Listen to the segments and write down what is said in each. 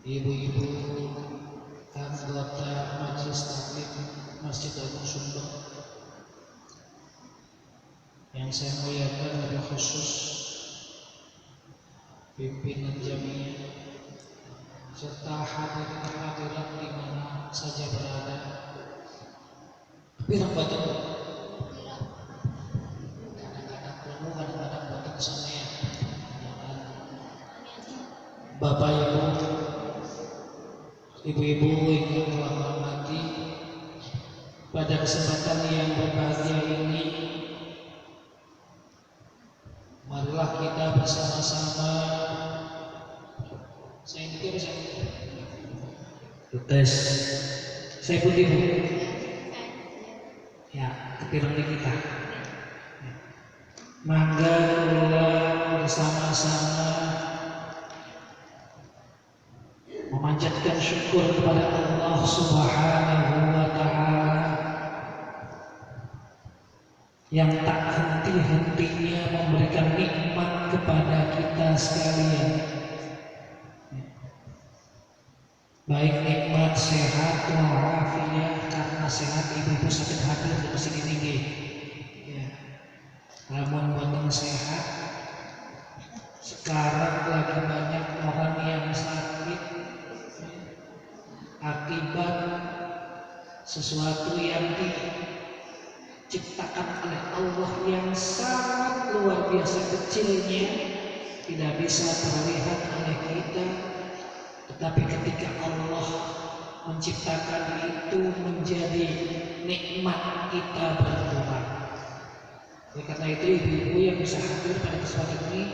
Ibu-ibu anggota Majelis Taklim Masjid Agung Sumber yang saya muliakan, lebih khusus pimpinan jamiah serta hadirin di mana saja berada. Pirang batuk, kadang-kadang perlu, kadang-kadang batuk sama ya. Bapak Ibu, ibu-ibu yang telah hormati, pada kesempatan yang berbahagia ini, marilah kita bersama-sama. Saya pikir tes. Saya putih bu. Ya, kepirang di kita. Mangga ulang bersama-sama memanjatkan syukur kepada Allah Subhanahu wa Ta'ala yang tak henti-hentinya memberikan nikmat kepada kita sekalian. Baik nikmat sehat walafiat, karena sehat ibu-ibu sakit hati di sini tinggi. Ya. Namun buatan sehat, sekarang lagi banyak orang yang sakit akibat sesuatu yang diciptakan oleh Allah yang sangat luar biasa kecilnya, tidak bisa terlihat oleh kita. Tetapi ketika Allah menciptakan itu menjadi nikmat kita berkurang. Oleh karena itu ibu-ibu yang bisa hadir pada kesempatan ini,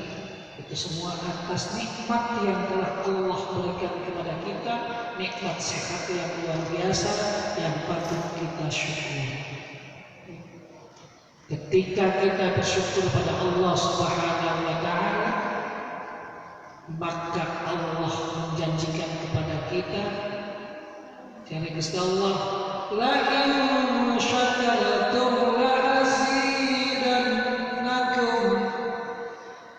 itu semua atas nikmat yang telah Allah berikan kepada kita, nikmat sehat yang luar biasa yang patut kita syukuri. Ketika kita bersyukur pada Allah Subhanahu wa Ta'ala, maka Allah menjanjikan kepada kita, jadi Gusti Allah, la in syakartum la azidannakum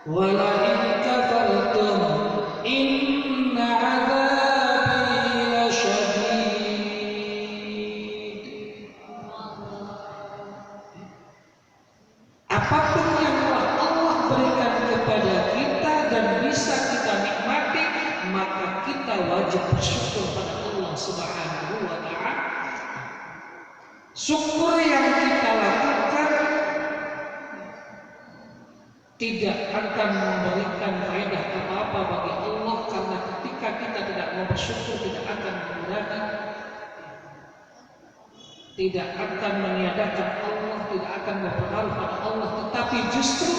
wa la in kafartum inna 'adzabi lasyadid. Apapun yang telah Allah berikan kepada kita dan bisa kita nikmati, maka kita wajib bersyukur pada Allah Subhanahu wa Ta'ala. Syukur yang kita lakukan tidak akan memberikan faedah apa-apa bagi Allah, karena ketika kita tidak mau bersyukur tidak akan mengurangi, tidak akan meniadakan Allah, tidak akan berpengaruh pada Allah. Tetapi justru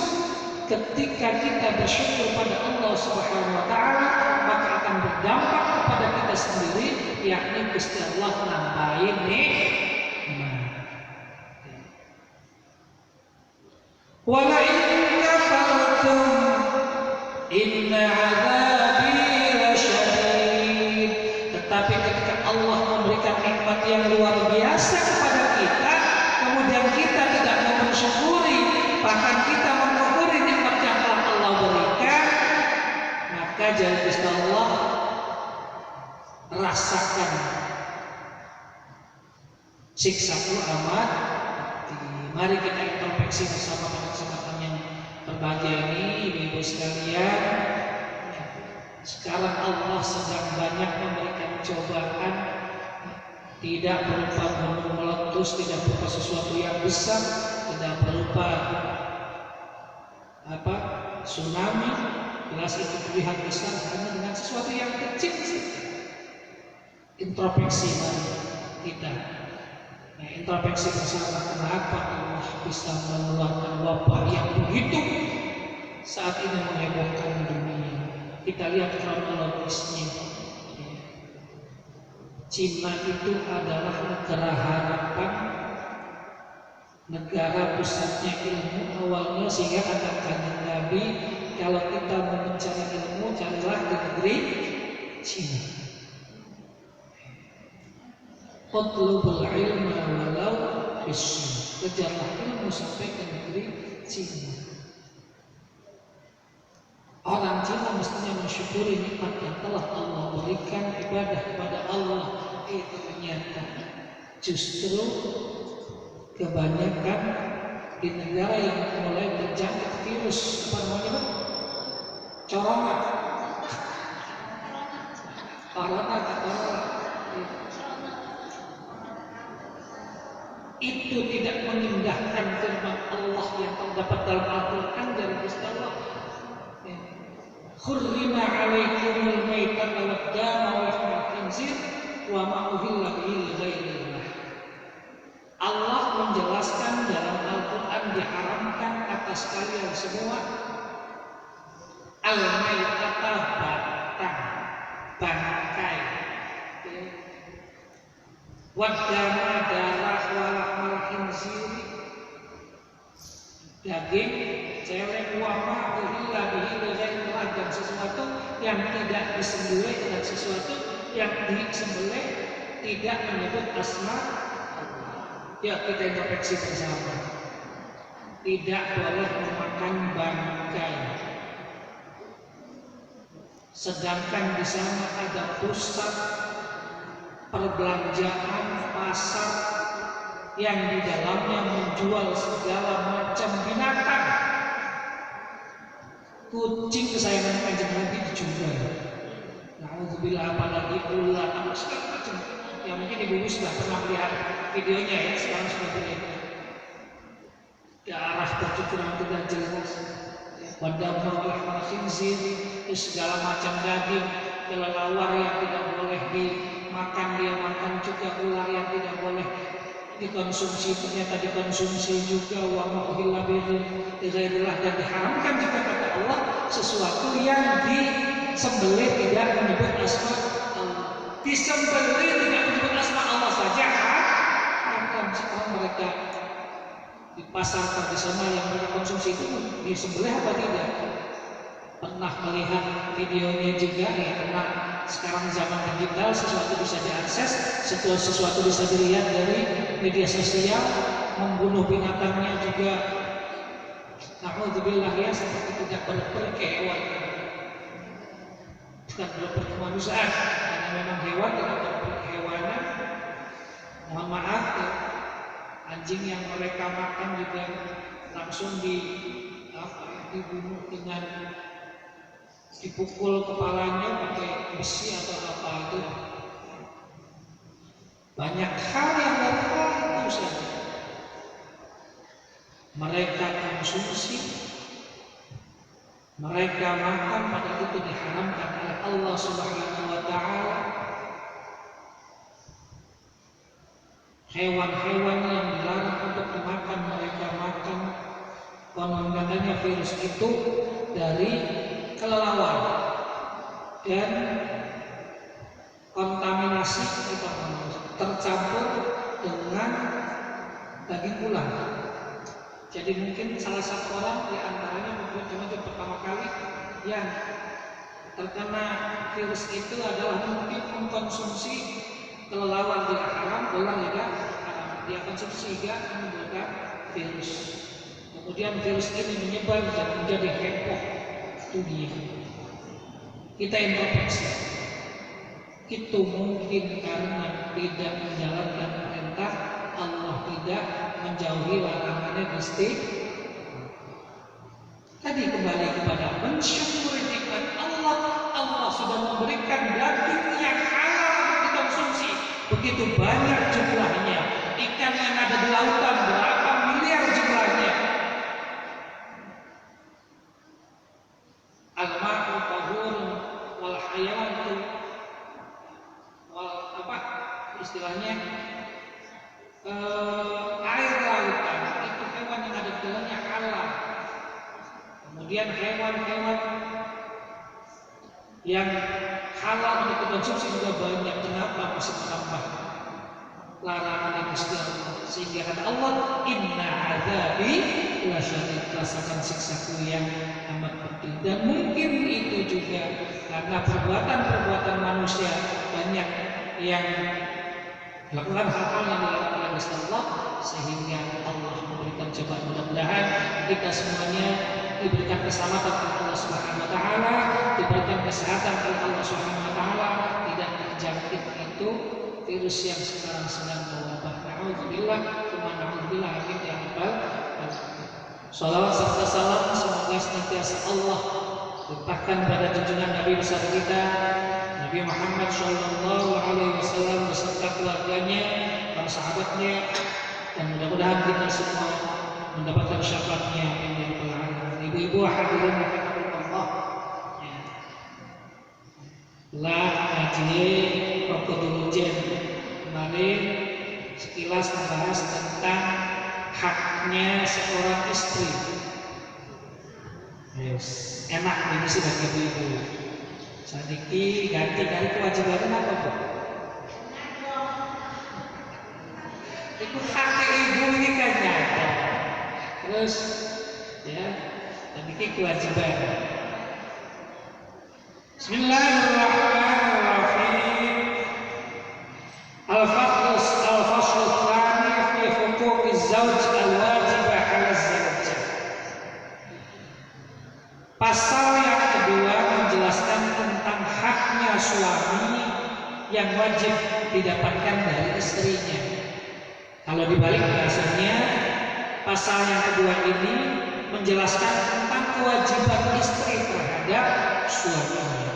ketika kita bersyukur pada Allah Subhanahu wa Ta'ala, maka akan berdampak kepada kita sendiri, yakni Gusti Allah nambahin nikmat. Wala in kafartum inna 'adzabi lasyadid. Tetapi ketika Allah memberikan nikmat yang luar biasa kepada kita, kemudian kita tidak mau mensyukuri, bahkan kita mengkufuri nikmat yang telah Allah berikan, maka jangan Gusti Allah rasakan siksaku amat. Mari kita introspeksi bersama pada kesempatan yang berbahagia ini, ibu-ibu sekalian. Sekarang Allah sedang banyak memberikan cobaan, tidak berupa gunung meletus, tidak berupa sesuatu yang besar, tidak berupa tsunami, jelas itu terlihat besar, hanya dengan sesuatu yang kecil saja. Introspeksi mari kita. Introspeksi bersama, kenapa Allah bisa mengeluarkan wabah yang begitu saat ini menghebohkan dunia. Kita lihat kronologisnya. Cina itu adalah negara harapan, negara pusatnya ilmu awalnya, sehingga katakan Nabi, kalau kita mau mencari ilmu, carilah di negeri Cina. Utlubul ilma walau bisin, kejarlah ilmu sampai ke negeri Cina. Orang Cina mestinya mensyukuri nikmat yang telah Allah berikan, ibadah kepada Allah. Itu ternyata justru kebanyakan di negara yang mulai terjangkit virus apa namanya, corona. Corona. Itu tidak mengindahkan firman Allah yang terdapat dalam Al-Quran dari Gusti Allah. Hurrima alaikumul maitata wad-dama wa lahmal khinzir wa ma uhilla bihi li ghairillah. Allah menjelaskan dalam Al-Quran diharamkan atas kalian semua al-maitata batang, bangkai, wad-dama darah, wa lahmal khinzir daging, celeng, wa ma uhilla bihi li ghairillah, dan sesuatu yang tidak disembelih dan sesuatu yang disembelih tidak menyebut asma Allah. Ya, kita introspeksi bersama. Tidak boleh memakan bangkai. Sedangkan di sana ada pusat perbelanjaan, pasar yang di dalamnya menjual segala macam binatang. Kucing kesayangan Kanjeng Nabi dijual. Alhamdulillah, apalagi ular, apa segala macam. Ya mungkin ibu sudah pernah melihat videonya ya, sekarang sudah tidak. Darah percucuran tidak jelas. Wadam wal khinzir, segala macam daging, kelelawar yang tidak boleh dimakan dia makan, juga ular yang tidak boleh dikonsumsi ternyata dikonsumsi juga. Wa ma uhilla bihi ghairillah, dan diharamkan juga kata Allah sesuatu yang disembelih tidak menyebut asma Allah. Disembelih tidak menyebut asma Allah saja haram. Sekarang mereka di pasar tradisional yang mereka konsumsi itu disembelih apa tidak? Pernah melihat videonya juga ya, karena sekarang zaman digital sesuatu bisa diakses, sesuatu bisa dilihat dari media sosial. Membunuh binatangnya juga, na'udzubillah ya, seperti tidak berperkewan, bukan berperkemanusiaan, karena memang hewan tidak berperkewanan. Mohon maaf ya, anjing yang mereka makan juga langsung dibunuh dengan dipukul kepalanya pakai besi atau apa itu. Banyak hal yang itu saja mereka konsumsi, mereka makan, pada itu diharamkan oleh Allah Subhanahu wa Ta'ala. Hewan-hewan yang dilarang untuk dimakan mereka makan. Konon katanya virus itu dari kelelawar dan kontaminasi tercampur dengan daging ular. Jadi mungkin salah satu orang di antaranya mungkin pertama kali yang terkena virus itu adalah mungkin mengkonsumsi kelelawar tidak haram, ular juga haram. Dia konsumsi sehingga menimbulkan virus. Kemudian virus ini menyebar dan menjadi heboh dunia. Kita introspeksi. Itu mungkin karena tidak menjalankan perintah Allah, tidak menjauhi larangannya Gusti. Tadi kembali kepada mensyukuri nikmat Allah. Allah sudah memberikan daging yang halal untuk dikonsumsi. Begitu banyak jumlahnya. Ikan yang ada di lautan berapa miliar jumlahnya. Al-ma'u tahur wal hayatu wal apa istilahnya, air lautan itu hewan yang ada di dalamnya halal. Kemudian hewan-hewan yang halal untuk dikonsumsi juga banyak. Kenapa masih menambah larangan yang Gusti Allah? Sehingga kata Allah, inna adzabi lasyadid, rasakan siksaku yang amat pedih. Dan mungkin itu juga karena perbuatan-perbuatan manusia banyak yang melakukan hal-hal yang dilarang oleh Gusti Allah, sehingga Allah memberikan cobaan. Mudah-mudahan kita semuanya diberikan keselamatan oleh Allah Subhanahu wa Ta'ala, diberikan kesehatan oleh Allah Subhanahu wa Ta'ala, tidak terjangkit itu virus yang sekarang sedang mewabah. Na'udzubillah, na'udzubillah, amin ya rabbal alamin. Salawat serta salam semoga senantiasa Allah limpahkan pada junjungan Nabi besar kita Nabi Muhammad SAW beserta keluarganya, para sahabatnya, dan mudah-mudahan kita semua mendapatkan syafaatnya ya rabbal alamin. Ibu-ibu hadirin rahimakumullah. Ya. Lah ngaji Rokudulujen kemarin sekilas membahas tentang haknya seorang istri. Yes. Enak ini sih bagi ibu-ibu. Sadiki ganti dari kewajiban apa bu? Itu hak ibu ini kan nyata. Terus ya, sadiki kewajiban. Bismillahirrahmanirrahim. Al-faslu tsani fi huquqiz zawj al-wajibah 'ala az-zawjah. Pasal yang kedua menjelaskan tentang haknya suami yang wajib didapatkan dari istrinya. Kalau dibalik bahasanya, pasal yang kedua ini menjelaskan tentang kewajiban istri terhadap suaminya.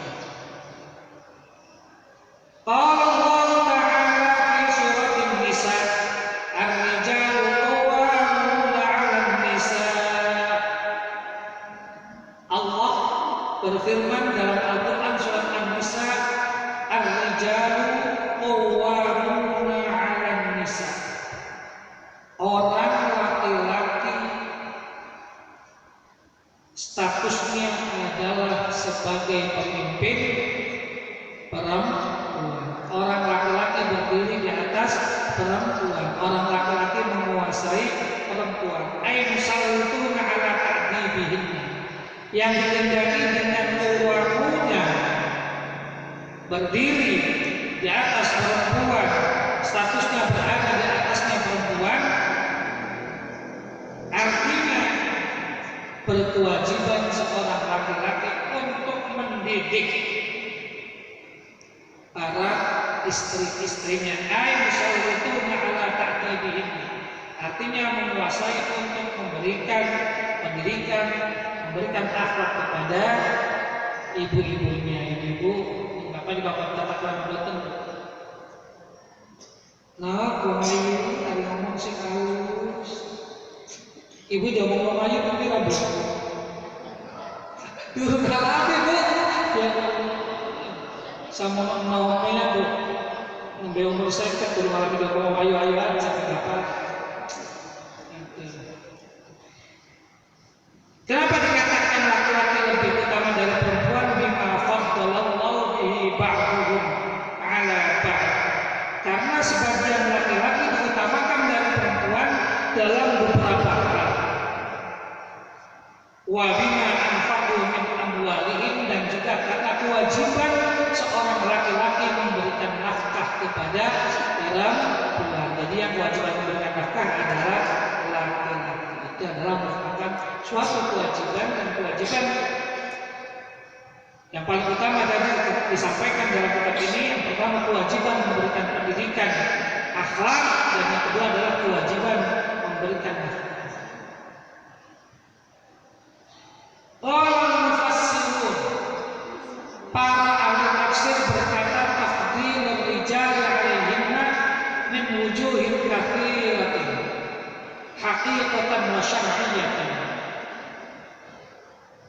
Qala Allah Ta'ala fi surat An-Nisa, ar-rijalu qawwamuna 'alan nisa. Allah berfirman dalam Al-Quran surat An-Nisa, ar-rijalu qawwamuna 'alan nisa. Orang laki-laki statusnya adalah sebagai pemimpin perempuan. Orang laki-laki berdiri di atas perempuan. Orang laki-laki menguasai perempuan. Ay musallituna 'ala ta'dibihinna. Yang dikendaki dengan qawwamuna, berdiri di atas perempuan, statusnya berada di atasnya perempuan, artinya berkewajiban seorang laki-laki untuk mendidik para istri-istrinya. Ay musallituna 'ala ta'dibihinna, artinya menguasai untuk memberikan pendidikan, memberikan akhlak kepada ibu-ibunya. Ibu-ibu apa di bapak betul. Nah, kumayu hari ngomong sih halus. Ibu jangan ngomong aja nanti rabu. Dulu kalah bu, ya sama naomnya bu. Ngambil umur saya kan dulu malam itu ngomong ayo aja kenapa? Kenapa dikatakan laki-laki lebih utama dari perempuan? Bima faddalallahu bihi ba'dhum 'ala ba'd. Karena sebagian laki-laki diutamakan dari perempuan dalam beberapa hal. Wa bima anfaqu min amwalihim, dan juga karena kewajiban seorang laki-laki memberikan nafkah kepada perempuan. Jadi yang kewajiban memberikan nafkah adalah laki-laki. Itu adalah merupakan suatu kewajiban, dan kewajiban yang paling utama tadi disampaikan dalam kitab ini. Yang pertama kewajiban memberikan pendidikan akhlak, dan yang kedua adalah kewajiban memberikan nafkah. Al-mufassirun, para ahli tafsir berkata tafdhilur rijali 'alaihinna min wujuhin katsiratin haqiqatan wa syar'iyyatan.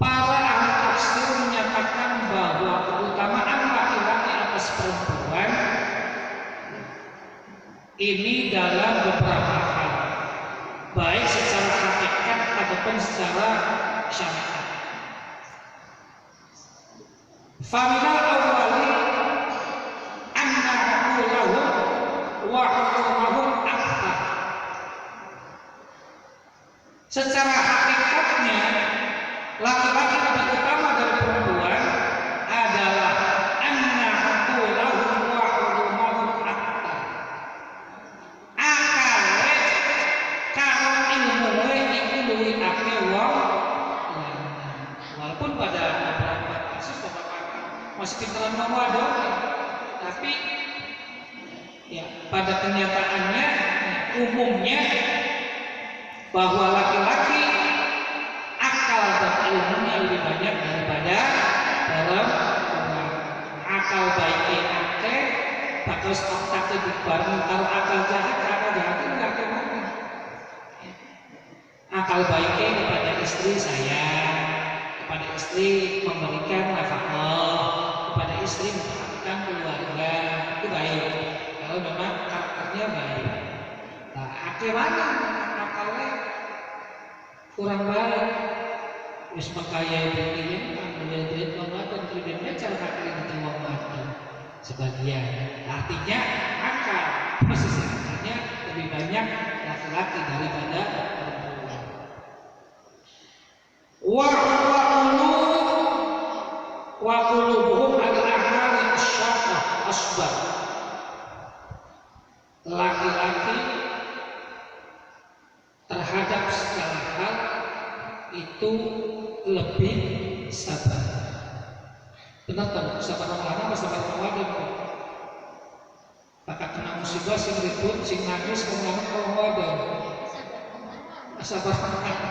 Para ahli tafsir menyatakan bahwa keutamaan laki-laki atas perempuan ini dalam beberapa hal, baik secara hakikat ataupun secara syariat. Faminal awwali anna aqulahum wa hukumahum akthar. Secara hakikatnya laki-laki lebih utama dari perempuan adalah anna aqulahum wa hukumahum akthar. Akale karo ilmu iku luwih akeh wong, walaupun pada beberapa kasus masih pintaran mawadon, tapi ya pada kenyataannya umumnya bahwa laki-laki akal dan ilmunya lebih banyak daripada perempuan. Akal baik terus otak itu bareng taruh akal jahat itu nggak kemana. Akal baiknya kepada istri saya, kepada istri memberikan nafkah, kepada istri memperhatikan keluarga, itu baik. Kalau memang karakternya baik. Nah, akhirnya akalnya kurang baik. Wis makaya begini, ambil duit dan kreditnya cara kakek itu wong sebagian. Artinya akal posisi akalnya lebih banyak laki-laki daripada perempuan. Wa qulubuhum al-a'mali asy-syaqqah asbab. Laki-laki terhadap segala hal itu lebih sabar. Benar kan? Sabar orang apa sabar orang wadon? Maka kena musibah sing ribut, sing nangis, mengamuk orang wadon. Sabar orang.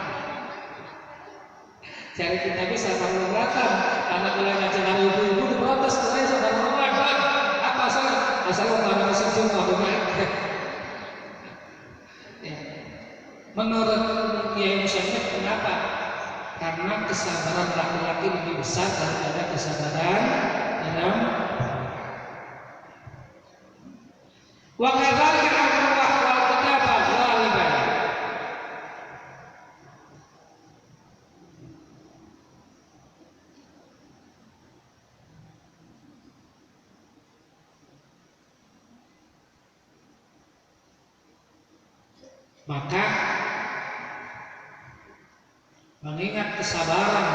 Cari kita bisa sabar orang. Anak mulai ngajar ibu-ibu diprotes, saya sabar orang wadon. Apa salah? Asal orang masih cuma menurut Kiai Musyafiq, kenapa? Karena kesabaran laki-laki lebih besar daripada kesabaran perempuan. Wa kadzalika al-ruh wal kitabah ghaliban. Maka mengingat kesabaran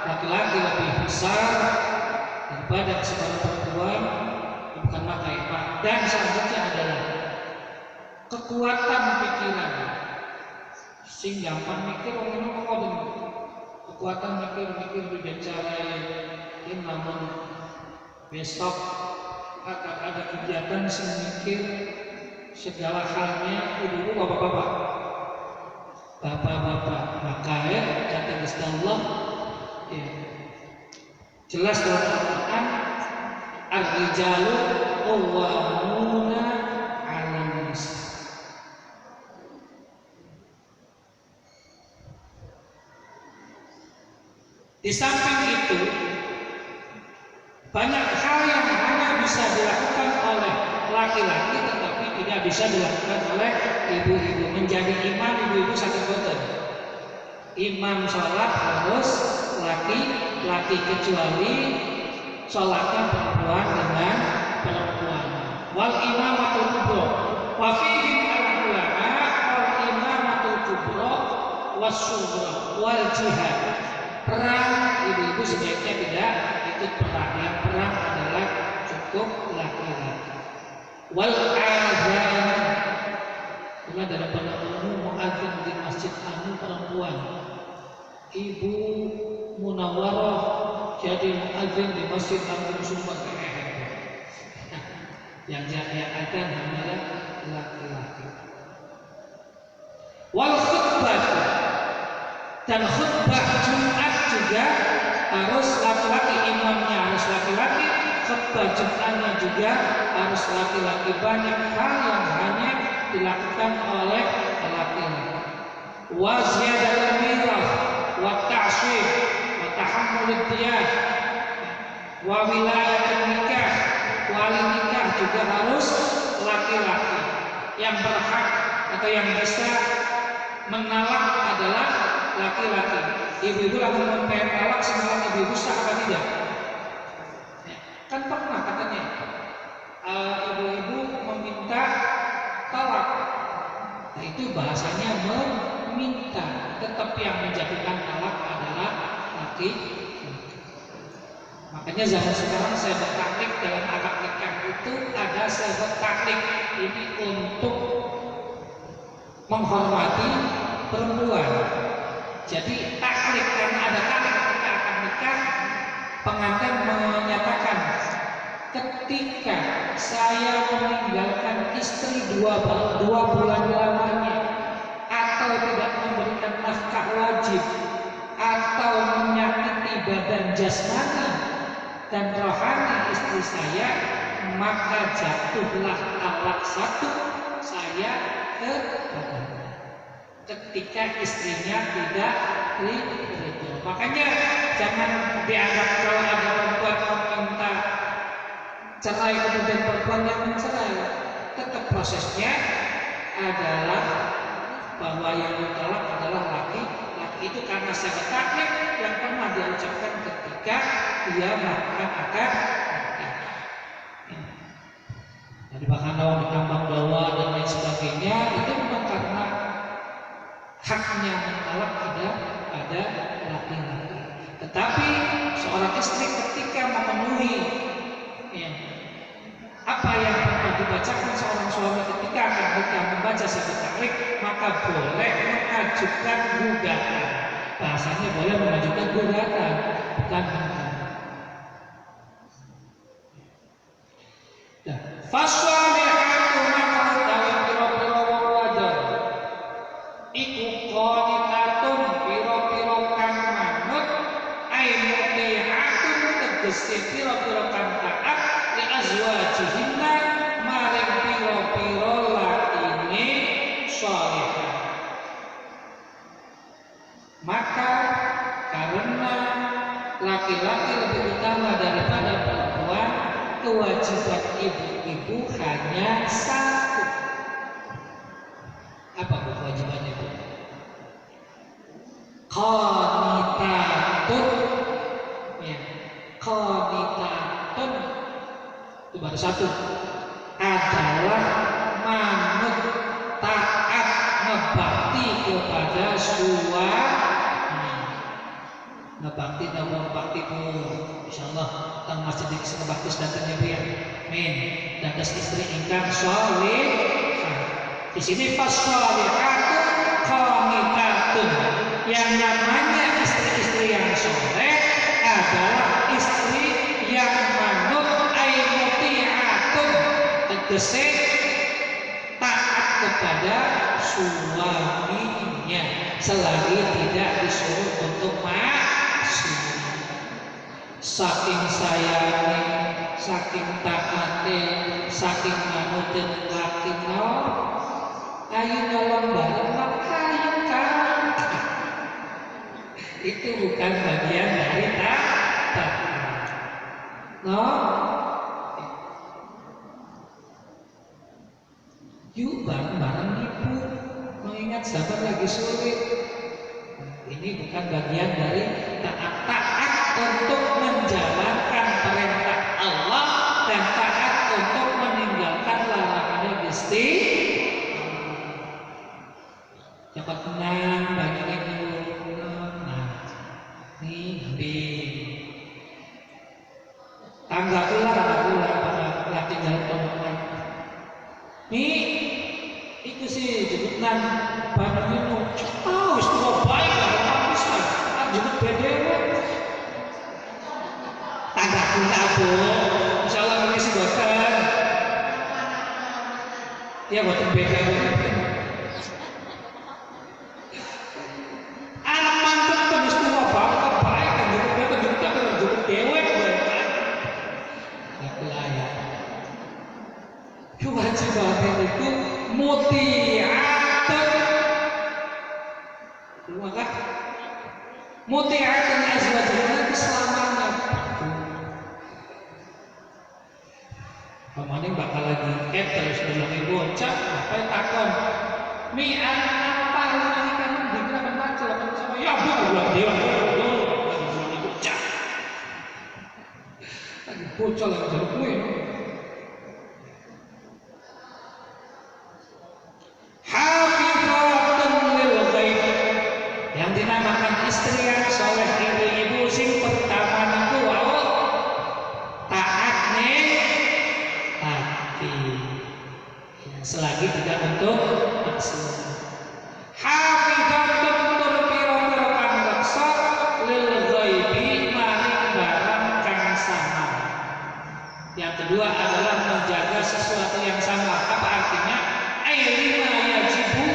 laki-laki lebih besar daripada kesabaran perempuan, bukan maka Pak. Dan selanjutnya adalah kekuatan pikiran. Sing gampang mikir orang ngomong kekuatan mikir bicara ini namun besok akan ada kegiatan sing mikir segala halnya ibu bapak-bapak. Bapak-bapak, maka ya kata Gusti Allah ya, jelas dalam Al-Quran, ar-rijalu qawwamuna 'alan nisa. Di samping itu banyak hal yang hanya bisa dilakukan oleh laki-laki tetapi tidak bisa dilakukan oleh ibu-ibu. Menjadi imam ibu-ibu sakit boten. Imam sholat harus laki-laki kecuali sholatnya perempuan dengan perempuan. Wal imamatul kubra wa fihim al-ulama wal imamatul kubra was sughra wal jihad. Perang ibu-ibu sebaiknya tidak ikut perang. Yang perang adalah cukup laki-laki. Wal azan, karena dalam pendapat muadzin di masjid anu perempuan. Ibu Munawwarah jadi muadzin di masjid anu Sumber. Yang azan hanyalah laki-laki. Wal khutbah, dan khutbah Jumat juga harus laki-laki, imamnya harus laki-laki, khutbah Jumatnya juga harus laki-laki. Banyak hal yang hanya dilakukan oleh laki-laki. Wa ziyadatul mirah wa ta'syir wa tahammulud diyah wa wilayatul nikah, wali nikah juga harus laki-laki. Yang berhak atau yang bisa menalak adalah laki-laki. Ibu-ibu langsung membayar talak semalam ibu-ibu sah apa tidak? Kan pernah katanya ibu-ibu meminta talak. Nah itu bahasanya meminta. Tetap yang menjadikan talak adalah laki. Makanya zaman sekarang saya bertaktik dalam akad nikah itu ada saya bertaktik ini untuk menghormati perempuan. Jadi taklik, karena ada taklik ketika akan nikah, pengantin menyatakan ketika saya meninggalkan istri dua bulan lamanya, atau tidak memberikan nafkah wajib, atau menyakiti badan jasmani dan rohani istri saya, maka jatuhlah talak satu saya kepadanya ketika istrinya tidak ridho. Makanya jangan dianggap kalau ada perempuan meminta cerai kemudian perempuan yang mencerai, tetap prosesnya adalah bahwa yang ditolak adalah laki-laki itu karena sabit taklid yang pernah diucapkan ketika dia melakukan akad nikah. Jadi bahkan orang ditambang dawa dan lain sebagainya itu memang karena haknya menolak ada laki-laki. Tetapi seorang istri ketika memenuhi apa yang pernah dibacakan seorang suami ketika akan nikah membaca sabit taklid, maka boleh mengajukan gugatan. Bahasanya boleh mengajukan gugatan, bukan faswalihatu maka utawi pira-pira wong wadon iku qanitatun pira-pira kang manut aimutihatun tegese pira-pira kang taat li azwajihinna maring pira-pira lakine shalihah. Maka karena laki-laki lebih utama daripada perempuan, kewajiban ibu-ibu hanya satu. Apa kewajiban ibu? Qanitatun, ya, qanitatun itu baru satu, adalah manut taat ngebakti kepada suami. Ngebakti nama bakti pun, insyaallah tang masjid di sana bakti datangnya biar, amin. Dan istri ingkang sholih. Di sini fasholihatu qanitatun. Yang namanya istri-istri yang soleh adalah istri yang manut aimutiatun, tegese taat kepada suaminya selagi tidak disuruh untuk saking sayangnya, saking taatnya, saking manutin laki ayo nyolong bareng ayo kan. Itu bukan bagian dari taat. No? Yuk bareng-bareng ibu, mengingat sahabat lagi sulit. Ini bukan bagian dari taat untuk menjalankan perintah Allah dan taat untuk meninggalkan larangannya Gusti. Cepat tenang, banyak itu. Nah, ini tangga pula pada tinggal teman. Nih, itu sih jebutan banyak itu. Oh, istilah baik lah, bisa. Jebut beda. Tangga pula bu, insyaallah mengisi bosan. Ya bosan beda. Anak mantep terus tua bapak baik kan jebut dewek kan. Ya pelaya. Kewajiban itu mutiatun. Maka mutiatun azwajnya itu selamanya. Pemaning bakal lagi terus belum bocah apa yang takon mi apa lagi kan dikira membaca sama ya bu dia bocah lagi bocah lagi jadi kue hafizatun lil ghaib yang dinamakan istri yang soleh ibu-ibu sing pertama niku wau taat nih selagi tidak untuk maksimal. Hafizatun tur pira-pira kang reksa lil ghaibi maring barang kang sama. Yang kedua adalah menjaga sesuatu yang sama. Apa artinya? Lima yajibu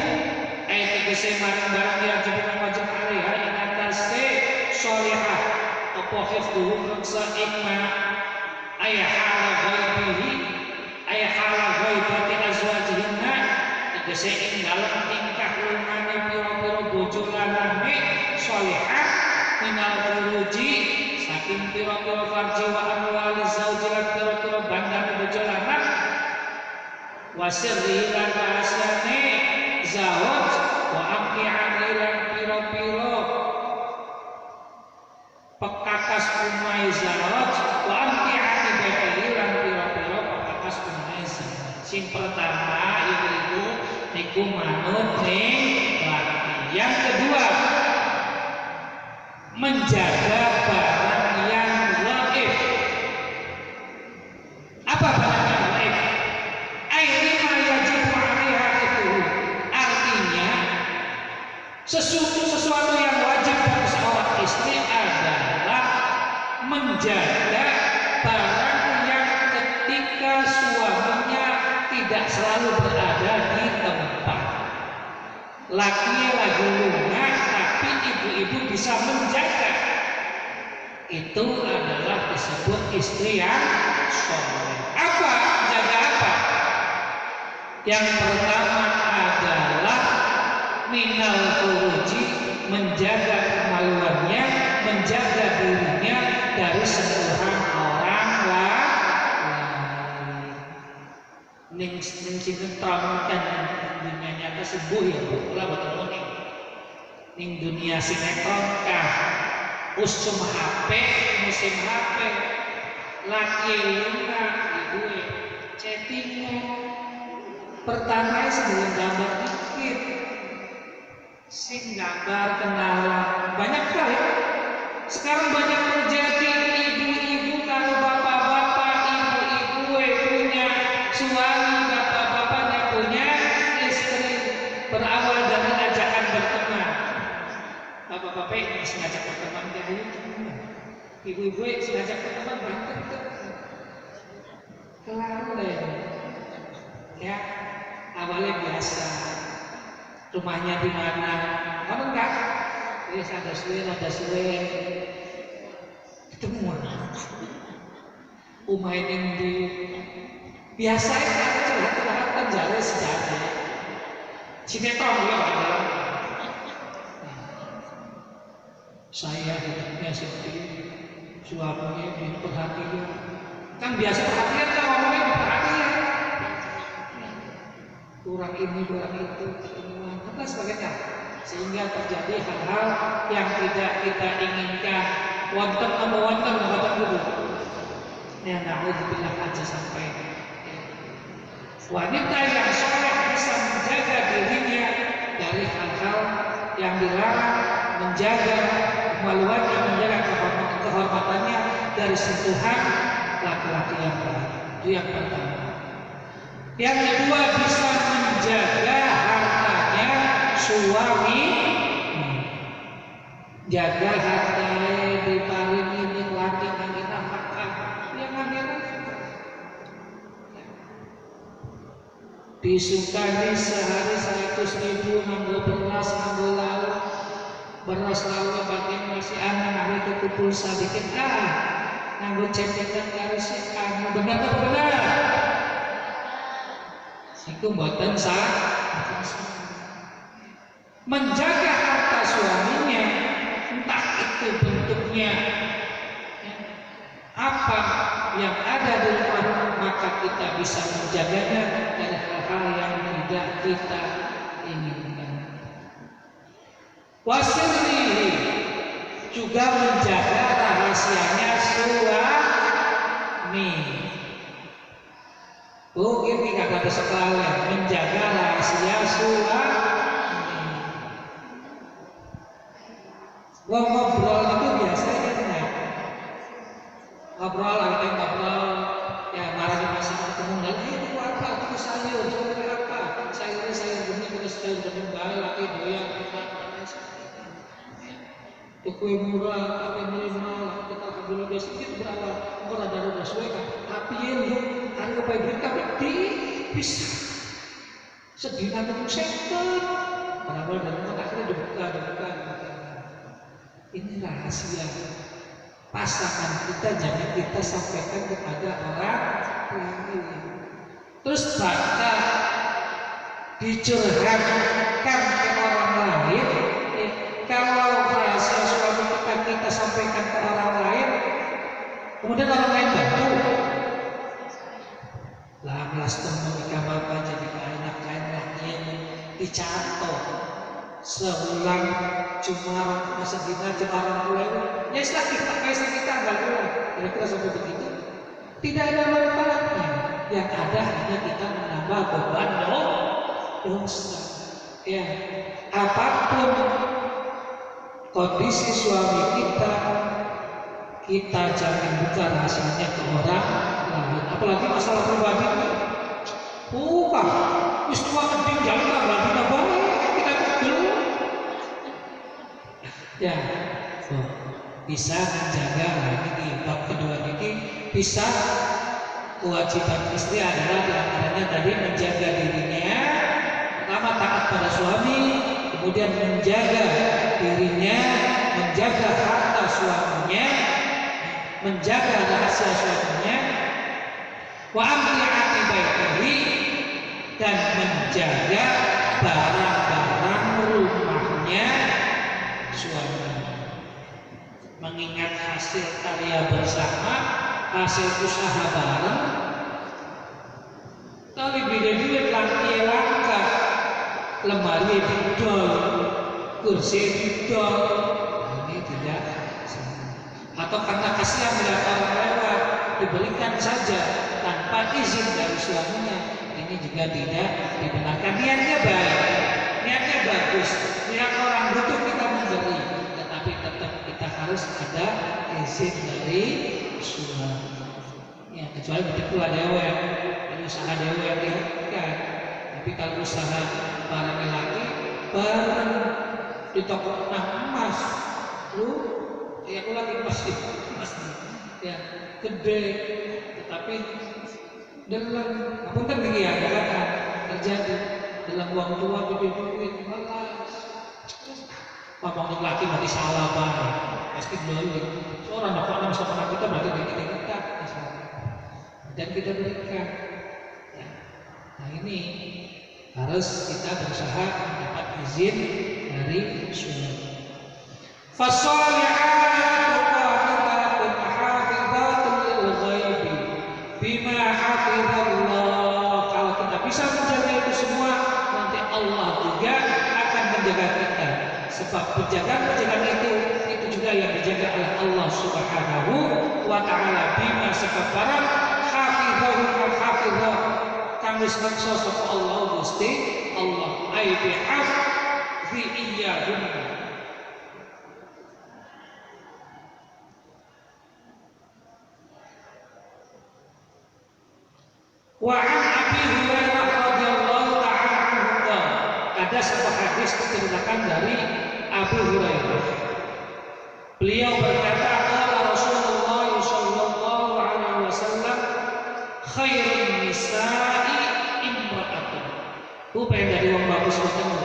tegese maring barang yang wajib alaiha ing atase sholihah apa hifdzuhu reksa ikma ayah ghaibihi ayah halal ghaibati azwajihinna tegese ing dalem tingkah lungane pira-pira bojo lanang sholihah minal furuji saking pira-pira farji wa amwali zauji lan pira-pira bandane bojo lanang wasirri lan rahasiane zawaj wa amqi'ani lan pira-pira pekakas umai zawaj wa amqi'ani bebeli lan pira-pira pekakas umai zawaj. Sing pertama ibu-ibu niku manut ning laki. Yang kedua menjaga barang yang gaib. Apa barang yang gaib? Aina yajibu 'alaiha itu. Artinya sesuatu yang wajib bagi seorang istri adalah menjaga barang yang ketika suaminya tidak selalu berada di tempat. Laki lagi lunga tapi ibu-ibu bisa menjaga. Itu adalah disebut istri yang soleh. Apa? Jaga apa? Yang pertama adalah minal furuji, menjaga kemaluannya, menjaga dirinya dari sentuhan orang lain. Ning sinetron kan dunia nyata sembuh ya bu, lah betul ning dunia sinetron kah usum HP, musim HP, laki lunga, ibu chattingan, pertama sebelum gambar dikit, sing gambar kenalan, banyak kali. Sekarang banyak terjadi ibu-ibu kalau bapak-bapak, ibu-ibu punya suami, bapak-bapaknya punya istri, berawal dari ajakan berteman. Bapak-bapak ngajak berteman kayak ibu-ibu ngajak berteman banget kelar deh. Ya, awalnya biasa. Rumahnya di mana? Orang enggak? Yes, ada suwe. Ketemuan. Umain di biasanya ada curhat penjara sejarah. Sinetron ya ada. Saya hidupnya sedih, suaminya perhatian. Kan biasa perhatian kan ngomongnya perhatian. Kurang ini, kurang itu, ketemuan, dan sebagainya. Sehingga terjadi hal-hal yang tidak kita inginkan. Wonten dulu. Ya na'udzubillah aja sampai. Wanita yang soleh bisa menjaga dirinya dari hal-hal yang dilarang, menjaga kemaluannya, menjaga kehormatannya dari sentuhan laki-laki yang lain. Itu yang pertama. Yang kedua bisa menjaga hartanya suami, jaga hartanya diparingi ning laki ngina makan yang ngene disukani sehari 100.000 nganggo beras, nganggo lauk, beras lauknya bagian masih anak hari kekumpul sedikit nganggo cepetan karo si benar. Itu mboten sah. Menjaga harta suaminya, entah itu bentuknya apa yang ada di rumah, maka kita bisa menjaganya dari hal-hal yang tidak kita inginkan. Wasirri juga menjaga rahasianya suami. Ini kata sekalian, menjaga rahasia suami. Ngobrol itu biasanya ngobrol ya marah di masa ketemu lagi itu apa? Itu sayur apa? Sayur bunyi terus sayur berkembang lagi doyan kita. Itu kue murah, tapi minimal kita dulu sedikit berapa? Orang ada sesuai kan? Apiin yuk, hari apa berita di bisa sedina temu sektor. Orang dari mana akhirnya dibuka. Ini rahasia pasangan kita, jangan kita sampaikan kepada orang lain. terus bakal dicurhatkan ke orang lain. Kalau rahasia suami kita sampaikan ke orang lain, kemudian orang lain bantu, lah melas temu apa jadi kain yang dicatok seulang cuma masa kita cemaran mulai ya kita enggak pulang. Kira-kira sampai begitu tidak ada manfaatnya. Yang ada hanya kita menambah beban dosa. Ya, apapun kondisi suami kita jangan buka rahasianya ke orang lain. Apalagi masalah pribadi. Bukan, istiwa keding jalan lagi banget kita dulu. Ya, bisa menjaga lagi di bab kedua ini bisa kewajiban istri adalah diantaranya tadi menjaga dirinya, pertama taat pada suami, kemudian menjaga dirinya, menjaga harta suaminya, menjaga rahasia suaminya, wa amni'ati baitihi, dan menjaga barang-barang rumahnya suami. Mengingat hasil karya bersama, hasil usaha bareng, tapi beda duit langka, lemari didol, kursi didol, ini tidak sama. Atau karena kasihan melihat orang lewat, diberikan saja tanpa izin dari suaminya, ini juga tidak dibenarkan. Niatnya baik, niatnya bagus, niat orang butuh kita memberi, tetapi tetap kita harus ada izin dari suami. Ya, kecuali betul ada yang usaha dewa yang dihadirkan. Tapi kalau usaha para lelaki bareng di toko emas, lu ya aku lagi pasti ya gede, tetapi dalam apa kan begini ya kan terjadi dalam uang tua gede duit malas. Ngomong laki berarti salah banget, pasti beli. Seorang dapat nama sama kita berarti kita dan kita berikan. Ya. Nah ini harus kita berusaha mendapat izin dari suami. Fasolihatu qanitatun hafizatun lil ghaibi bima hafizallah. Kalau kita bisa menjaga itu semua, nanti Allah juga akan menjaga kita. Sebab penjagaan itu juga yang dijaga oleh Allah Subhanahu wa taala. Bima sebab barang hafizahu hafizah kang wis maksa sapa Allah Gusti Allah ai bihaf fi iyyahum. Wa an Abi Hurairah radhiyallahu ta'ala anhu, ada sebuah hadis diceritakan dari Abu Hurairah. Beliau berkata, qala Rasulullah sallallahu alaihi wasallam, khairun nisa'i imra'atun. Ku pengen dari wong bagus ketemu.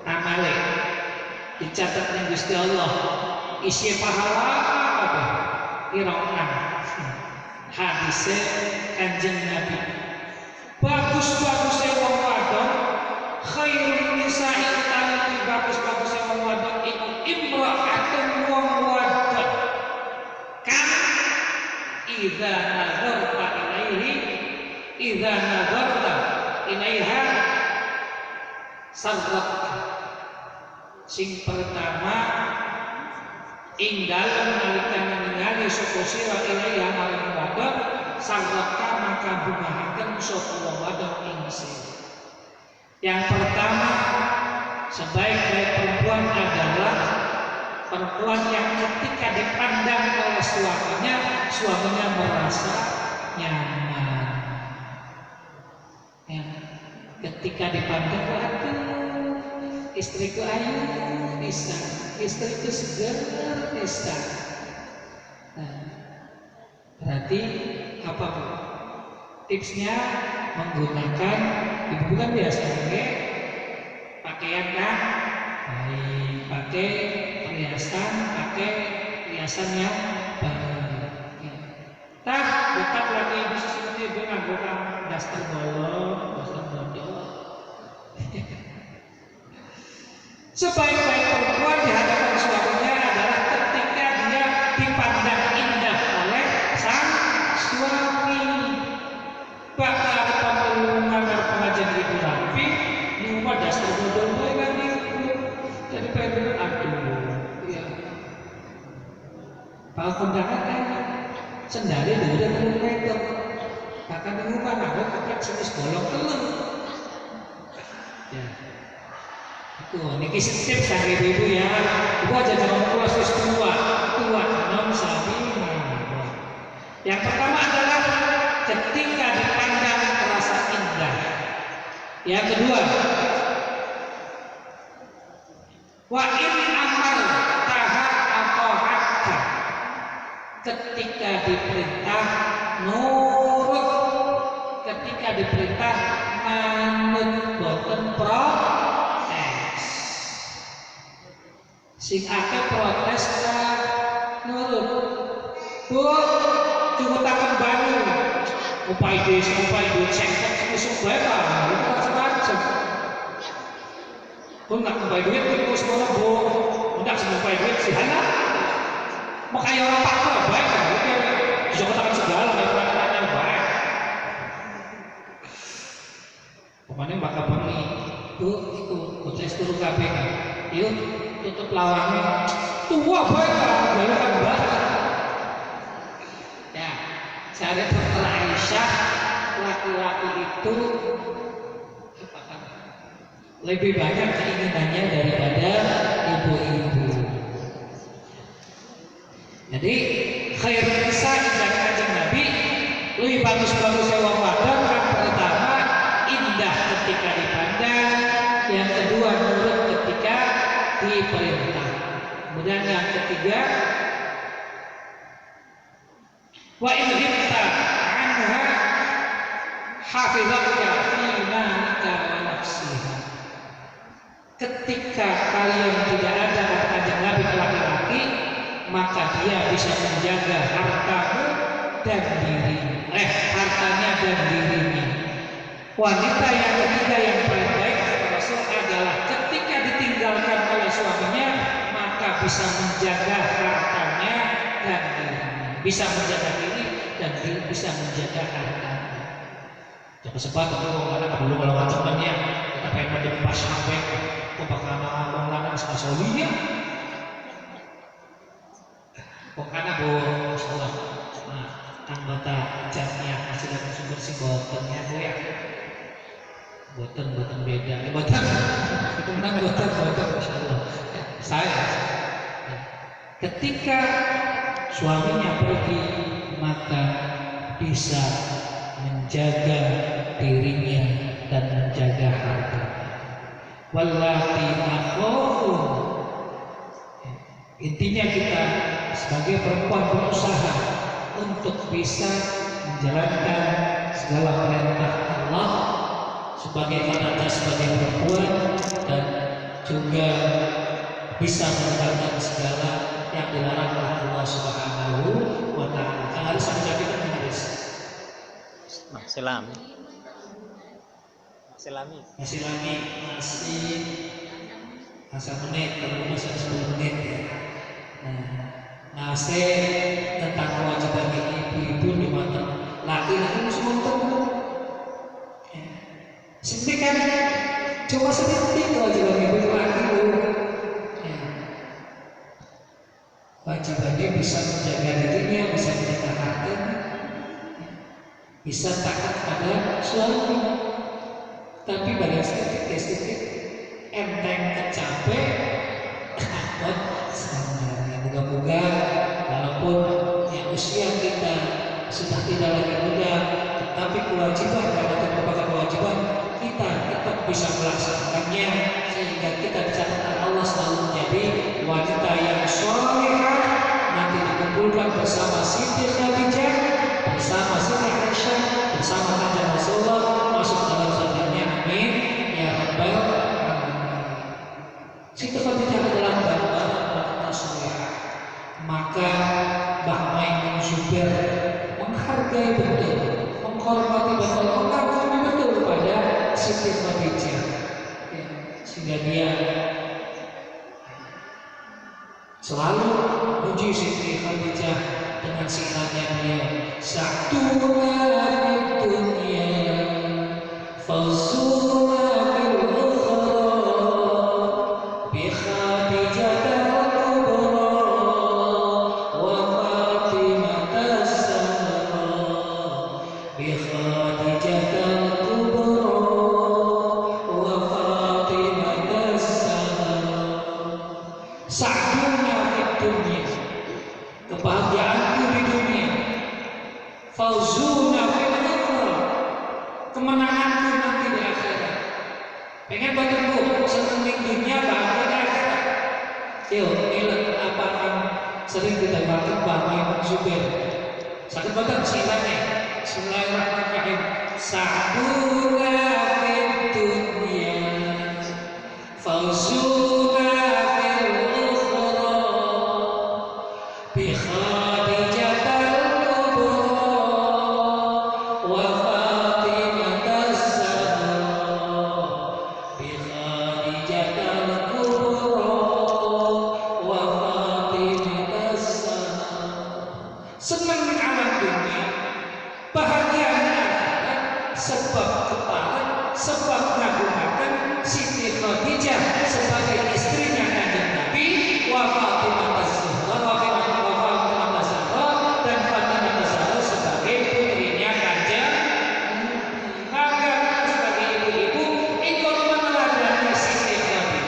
Amale dicatat ning Gusti Allah. Isi pahala apa? Kira-kira hadisnya Kanjeng Nabi. Bagus-bagusnya wong wadon, khairun nisa'i tanti bagus-bagusnya wong wadon iku imra'atun wong wadon kan idza nazarta ilaiha sarrat. Sing pertama ing dalem nalikane ningali sapa sira ilaiha marang wadon sarratka maka bungahaken sapa wadon ing sira. Yang pertama, sebaik-baik perempuan adalah perempuan yang ketika dipandang oleh suaminya merasa nyaman. Ya, ketika dipandang, aduh, istriku ayu bisa, istriku segar bisa. Nah, berarti apa Bu? Tipsnya menggunakan bukan biasanya pakaian kan baik, pakai perhiasan yang baik. Tak dekat lagi bisa seperti dia bilang bukan daster bolong, daster bodoh. Sebaik-baik perempuan di hadapan suaminya adalah ketika dia dipandang indah oleh sang suami. Bahkan pemulungan pengajian ibu rapi, rumah daster bodoh kan itu. Jadi pengen aduh, ya. Kalau kondangan enak, sendalnya dulu belum meter. Bahkan di rumah ada kakak jenis bolong telur. Ya. Itu, niki tips dari ibu ya. Ibu aja jangan puas tua, non sabina. Yang pertama adalah ketika dipandang terasa indah. Yang kedua, wa in amar taha atau hakka, ketika diperintah nurut, ketika diperintah manut boten protes. Sing akeh protes nurut. Bu, cukup takon banyu. Upaya duit sengkek musuh bae Pak. Itu macam-macam. Pun nggak upaya duit itu semua bu. Enggak semua upaya duit sih hana. Makanya orang pakar baik kan. Bisa katakan segala nanya baik. Pokoknya bakal beli itu proses turun KPK. Yuk tutup lawannya. Tua baik kan. Lalu kan baik. Syariat Dr. Aisyah, laki-laki itu lebih banyak keinginannya daripada ibu-ibu. Jadi khairul nisa indah kanjeng Nabi lebih bagus-bagusnya wong wadon kan pertama indah ketika dipandang, yang kedua nurut ketika diperintah. Kemudian yang ketiga wa in ghibta anha hafizaka fi malika wa nafsiha. Ketika kalian tidak ada kanjeng Nabi laki-laki, maka dia bisa menjaga hartamu dan diri, hartanya dan dirinya. Wanita yang ketiga yang paling baik kata Rasul adalah ketika ditinggalkan oleh suaminya, maka bisa menjaga hartanya dan dirinya. Bisa menjaga diri dan bisa menjaga harta. Jangan sebab kalau anak belum kalau macamnya kita pengen menjadi pas sampai kok bakal ngomong lanang sama solinya. Pokoknya bu, insyaallah. Nah, anggota jamnya masih dapat sumber si botennya bu ya. Boten beda. Boten. Itu menang boten insyaallah. Saya ketika suaminya pergi, maka bisa menjaga dirinya dan menjaga harta. Wallati akhafun. Intinya kita sebagai perempuan berusaha untuk bisa menjalankan segala perintah Allah sebagaimana kita sebagai perempuan, dan juga bisa meninggalkan segala yang dilarang oleh Allah Subhanahu wa Ta'ala. Kan harus ada kita harus. Masih lami. Masa menit, kalau bisa 10 menit ya. Nah, tentang kewajiban ibu-ibu di mata laki-laki semua sedikit kan, cuma sedikit kewajiban ibu laki. Wajibannya bisa menjaga dirinya, bisa menjaga hartanya, bisa taat pada suami. Tapi pada sedikit enteng kecapek, takut sebenarnya. Moga-moga walaupun ya, usia kita sudah tidak lagi muda, tetapi kewajiban karena merupakan kewajiban kita tetap bisa melaksanakannya sehingga kita dicatat Allah selalu menjadi wanita yang solehah, nanti dikumpulkan bersama Siti Khadijah, bersama Siti Aisyah, bersama kanjeng Rasulullah masuk dalam surganya. Amin ya rabbal alamin. Siti Khadijah adalah wanita solehah, maka Mbah Maimun Zubair menghargai betul, menghormati Bapak mengagumi betul pada Siti Khadijah, ya, sehingga dia selalu puji Siti Khadijah dengan sirahnya beliau. Sa'tuna fid dunya fawzuna fil ukhra bi Khadijah al-kubra wa Fatimah as-Zahra bi Khadijah al-kubra wa Fatimah as-Zahra. Sa'tuna fid dunya, kebahagiaanku di dunia, fauzuna fil akhirah, kemenanganku nanti di akhirat. Pengen badanku senang di dunia, bahagia di akhirat. Yuk, ini apa yang sering kita baca Pak Zubair. Sakit badan silahnya. Bismillahirrahmanirrahim. Sa'tuna fid dunya fauzuna